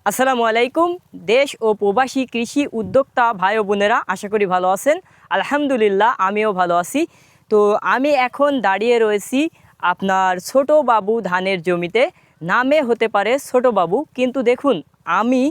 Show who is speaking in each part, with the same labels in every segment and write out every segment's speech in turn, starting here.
Speaker 1: আসসালামু আলাইকুম। দেশ ও প্রবাসী কৃষি উদ্যোক্তা ভাই ও বোনেরা, আশা করি ভালো আছেন। আলহামদুলিল্লাহ, আমিও ভালো আছি। তো আমি এখন দাঁড়িয়ে রয়েছি আপনার ছোট বাবু ধানের জমিতে। নামে হতে পারে ছোট বাবু, কিন্তু দেখুন আমি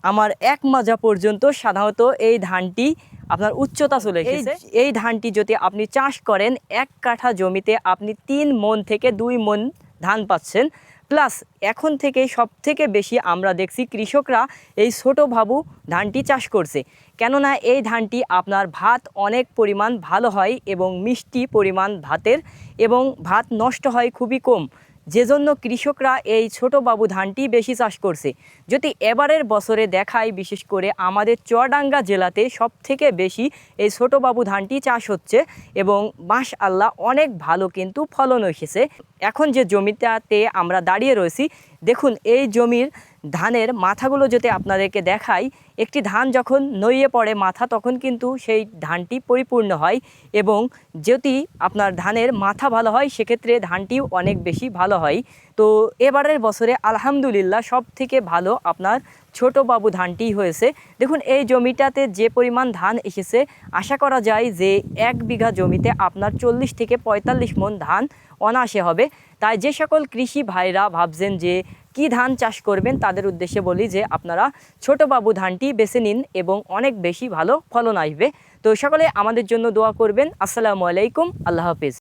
Speaker 1: আমার এক মাজা পর্যন্ত সাধারণত এই ধানটি আপনার উচ্চতা চলে এসেছে। এই ধানটি যদি আপনি চাষ করেন, এক কাঠা জমিতে আপনি 3 মণ থেকে 2 মণ ধান পাচ্ছেন। প্লাস এখন থেকে সব থেকে বেশি আমরা দেখছি কৃষকরা এই ছোট বাবু ধানটি চাষ করছে, কেননা এই ধানটি আপনার ভাত অনেক পরিমাণ ভালো হয় এবং মিষ্টি পরিমাণ ভাতের, এবং ভাত নষ্ট হয় খুবই কম, যেজন্য কৃষকরা এই ছোট বাবু ধানটি বেশি চাষ করছে। যদি এবারের বছরে দেখায়, বিশেষ করে আমাদের চুয়াডাঙ্গা জেলাতে সব থেকে বেশি এই ছোট বাবু ধানটি চাষ হচ্ছে এবং মাশআল্লাহ অনেক ভালো কিন্তু ফলন এসেছে। এখন যে জমিটাতে আমরা দাঁড়িয়ে রয়েছি, দেখুন এই জমির ধানের মাথাগুলো যদি আপনাদেরকে দেখাই, একটি ধান যখন নইয়ে পড়ে মাথা, তখন কিন্তু সেই ধানটি পরিপূর্ণ হয়, এবং যদি আপনার ধানের মাথা ভালো হয় সেক্ষেত্রে ধানটিও অনেক বেশি ভালো হয়। তো এবারের বছরে আলহামদুলিল্লাহ সব থেকে ভালো আপনার ছোট বাবু ধানটি হয়েছে। দেখুন এই জমিটাতে যে পরিমাণ ধান এসেছে, আশা করা যায় যে 1 বিঘা জমিতে আপনার 40 থেকে 45 মণ ধান অনায়াসে হবে। তাই যে সকল কৃষি ভাইরা ভাবছেন যে কি ধান চাষ করবেন, তাদের উদ্দেশ্যে বলি যে আপনারা ছোট বাবু ধানটি বেছে নিন এবং অনেক বেশি ভালো ফলন আসবে। তো সকলে আমাদের জন্য দোয়া করবেন। আসসালামু আলাইকুম, আল্লাহ হাফিজ।